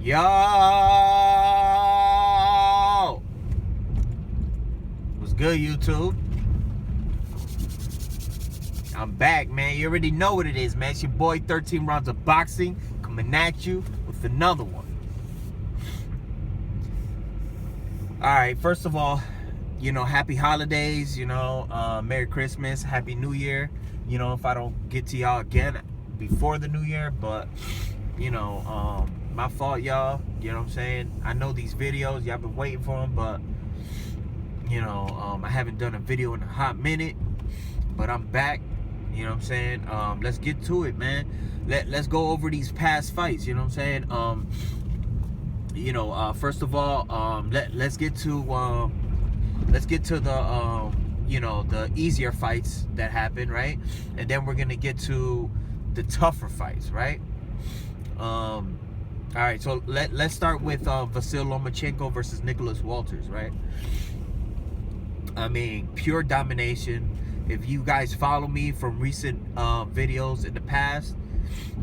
Yo! What's good, YouTube? I'm back, man. You already know what it is, man. It's your boy, 13 Rounds of Boxing, coming at you with another one. Alright, first of all, happy holidays, Merry Christmas, Happy New Year. If I don't get to y'all again before the New Year, but, my fault, y'all. You know what I'm saying? I know these videos, y'all been waiting for them, but, I haven't done a video in a hot minute, but I'm back. You know what I'm saying? Let's get to it, man. Let's go over these past fights. You know what I'm saying? First of all, let's get to the the easier fights that happened, right? And then we're gonna get to the tougher fights, right? All right, so let's start with Vasyl Lomachenko versus Nicholas Walters, right? I mean, pure domination. If you guys follow me from recent videos in the past,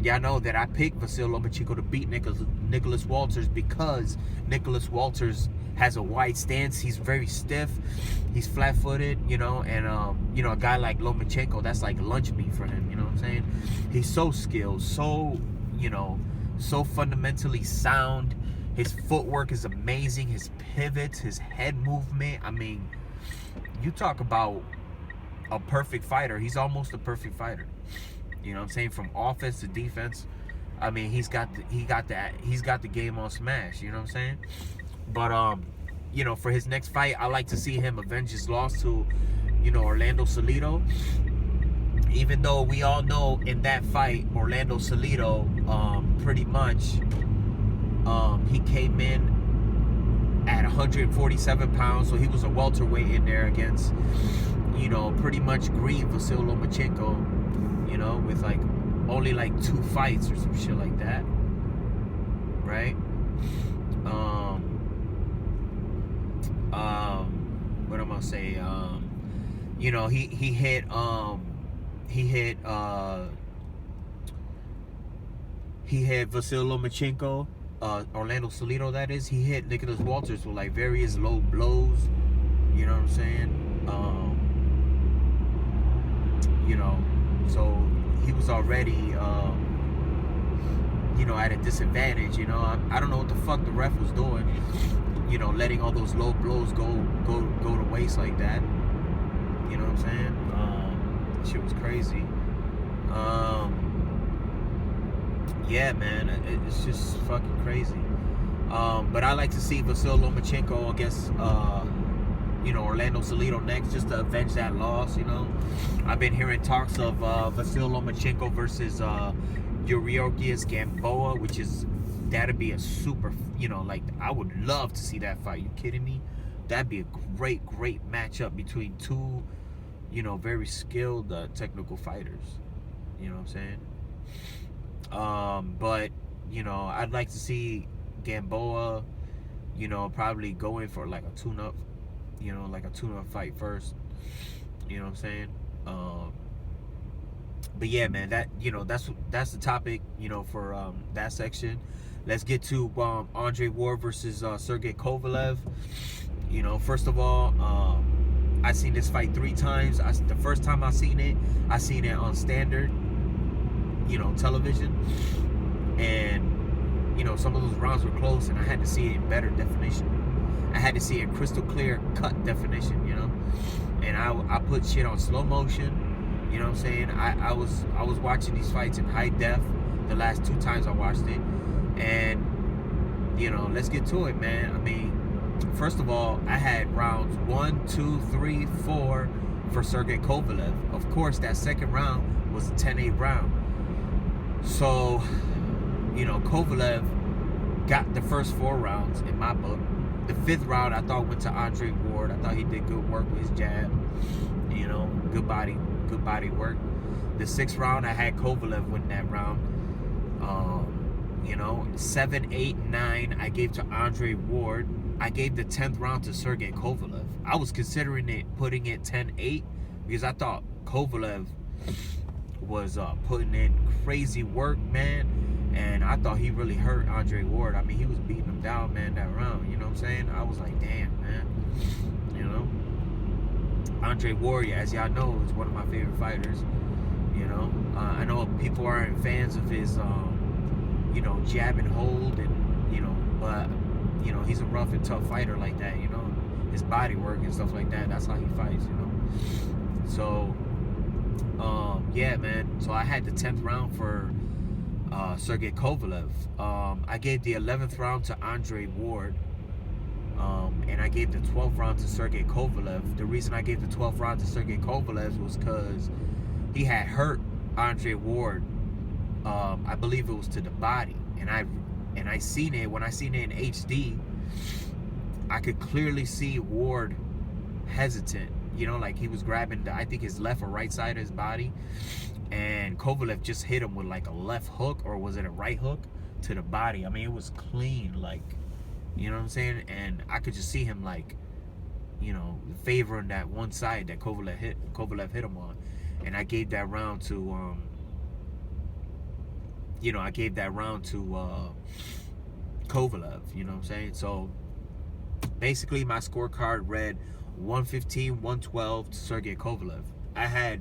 y'all know that I picked Vasyl Lomachenko to beat Nicholas Walters because Nicholas Walters has a wide stance. He's very stiff. He's flat-footed, and a guy like Lomachenko, that's like lunch meat for him. You know what I'm saying? He's so skilled, so fundamentally sound. His footwork is amazing. His pivots, his head movement. I mean, you talk about a perfect fighter. He's almost a perfect fighter. You know what I'm saying? From offense to defense. I mean, he's got the game on smash, you know what I'm saying? But for his next fight, I like to see him avenge his loss to, Orlando Salido. Even though we all know in that fight, Orlando Salido pretty much he came in at 147 pounds, so he was a welterweight in there against pretty much green Vasyl Lomachenko, with only 2 fights or some shit like that, right? What am I gonna say? He hit Vasyl Lomachenko, Orlando Salido, that is. He hit Nicholas Walters with various low blows. You know what I'm saying? So he was already at a disadvantage. I don't know what the fuck the ref was doing, letting all those low blows go to waste like that. You know what I'm saying? Shit was crazy. Yeah, man, it's just fucking crazy. But I like to see Vasyl Lomachenko against Orlando Salido next, just to avenge that loss. I've been hearing talks of Vasyl Lomachenko versus Yuriorkis Gamboa, that'd be a super, I would love to see that fight. You kidding me? That'd be a great matchup between two, very skilled technical fighters. You know what I'm saying? But I'd like to see Gamboa, probably going for a tune-up, a tune-up fight first. You know what I'm saying? But yeah, man, that's the topic, for that section. Let's get to Andre Ward versus Sergey Kovalev. First of all, I seen this fight 3 times. The first time I seen it on standard, television, and some of those rounds were close, and I had to see it in better definition. I had to see it in crystal clear cut definition, and I put shit on slow motion. You know what I'm saying? I was watching these fights in high def the last 2 times I watched it, and let's get to it, man. I mean, first of all, I had rounds 1, 2, 3, 4 for Sergey Kovalev. Of course, that second round was a 10-8 round. So, Kovalev got the first 4 rounds in my book. The 5th round, I thought, went to Andre Ward. I thought he did good work with his jab. Good body work. The 6th round, I had Kovalev win that round. 7, 8, 9, I gave to Andre Ward. I gave the 10th round to Sergey Kovalev. I was considering putting it 10-8 because I thought Kovalev was putting in crazy work, man. And I thought he really hurt Andre Ward. I mean, he was beating him down, man, that round. You know what I'm saying? I was like, damn, man. You know? Andre Ward, as y'all know, is one of my favorite fighters. You know? I know people aren't fans of his, you know, jab and hold, and, you know, but, you know, he's a rough and tough fighter like that, you know? His body work and stuff like that, that's how he fights, you know? So, yeah, man. So I had the 10th round for Sergey Kovalev. I gave the 11th round to Andre Ward, and I gave the 12th round to Sergey Kovalev. The reason I gave the 12th round to Sergey Kovalev was because he had hurt Andre Ward. I believe it was to the body, and I seen it. When I seen it in HD, I could clearly see Ward hesitant. You know, like he was grabbing I think his left or right side of his body, and Kovalev just hit him with like a left hook, or was it a right hook to the body? I mean, it was clean, like, you know what I'm saying? And I could just see him, like, you know, favoring that one side that Kovalev hit him on. And I gave that round to you know, I gave that round to Kovalev, you know what I'm saying? So basically my scorecard read 115, 112 to Sergey Kovalev. I had,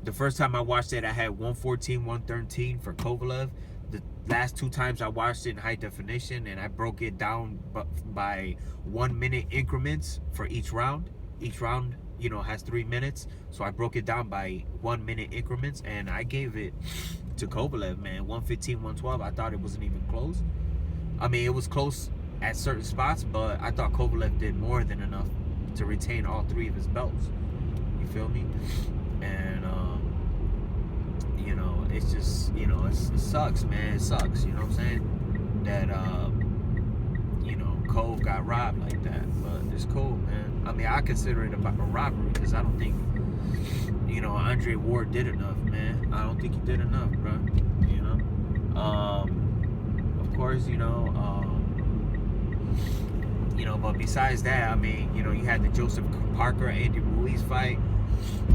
the first time I watched it, I had 114, 113 for Kovalev. The last two times I watched it in high definition, and I broke it down by 1 minute increments for each round. Each round, you know, has 3 minutes. So I broke it down by 1 minute increments, and I gave it to Kovalev, man. 115, 112. I thought it wasn't even close. I mean, it was close at certain spots, but I thought Kovalev did more than enough to retain all 3 of his belts. You feel me? And you know, it's just, you know, it sucks, man. It sucks, you know what I'm saying? That you know, Cove got robbed like that. But it's cool, man. I mean, I consider it a robbery, because I don't think, you know, Andre Ward did enough, man. I don't think he did enough, bro. You know? Of course, you know, but besides that, I mean, you know, you had the Joseph Parker, Andy Ruiz fight.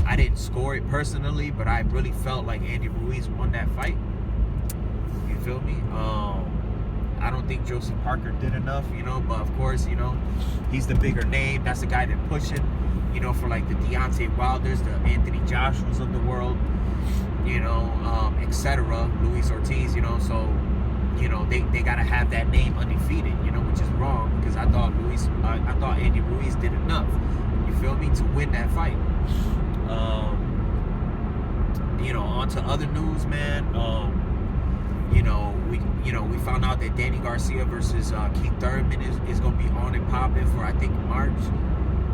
I didn't score it personally, but I really felt like Andy Ruiz won that fight. You feel me? I don't think Joseph Parker did enough, you know, but of course, you know, he's the bigger name. That's the guy that pushing, you know, for like the Deontay Wilders, the Anthony Joshuas of the world, you know, etc. Luis Ortiz, you know, so, you know, they gotta have that name undefeated, you know, which is wrong, because I thought Andy Ruiz did enough, you feel me, to win that fight. You know, on to other news, man. You know, we found out that Danny Garcia versus Keith Thurman is gonna be on and popping for, I think, March.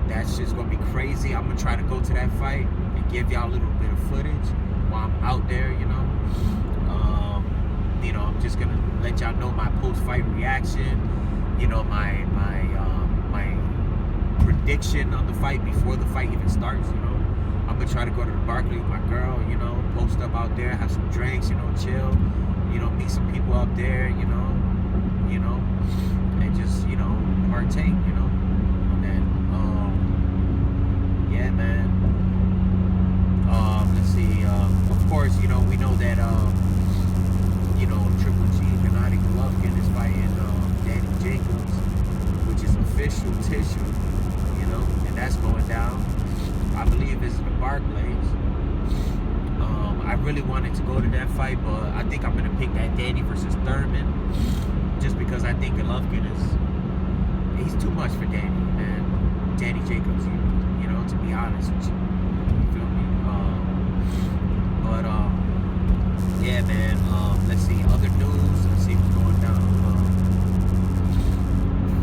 That's just gonna be crazy. I'm gonna try to go to that fight and give y'all a little bit of footage while I'm out there, you know. You know, I'm just gonna let y'all know my post-fight reaction. You know, my prediction on the fight before the fight even starts. You know, I'm gonna try to go to the Barclay with my girl. You know, post up out there, have some drinks. You know, chill. You know, meet some people up there. You know, and just, you know, partake. You know, and then yeah, man. Let's see. Of course, you know, we know that you know, Triple G, Gennady Golovkin is fighting Danny Jacobs, which is official tissue, you know, and that's going down. I believe it's in the Barclays. I really wanted to go to that fight, but I think I'm gonna pick that Danny versus Thurman, just because I think Golovkin he's too much for Danny, man. Danny Jacobs, you know, to be honest with you. You feel me? But yeah, man. Let's see other news. Let's see what's going down.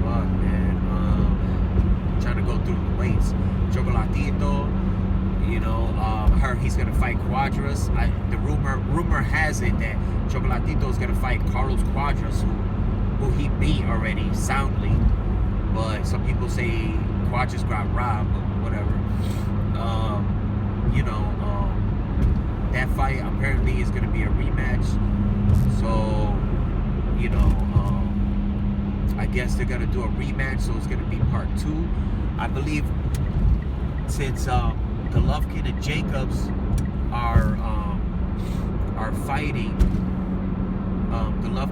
Fuck, man. Trying to go through the weights. Chocolatito, you know, heard he's gonna fight Quadras. The rumor has it that Chocolatito is gonna fight Carlos Quadras, who he beat already soundly. But some people say Quadras got robbed, but whatever. You know, that fight apparently is going to be a rematch. So, you know, I guess they're going to do a rematch, so it's going to be part 2. I believe since Golovkin and Jacobs are fighting Good luck.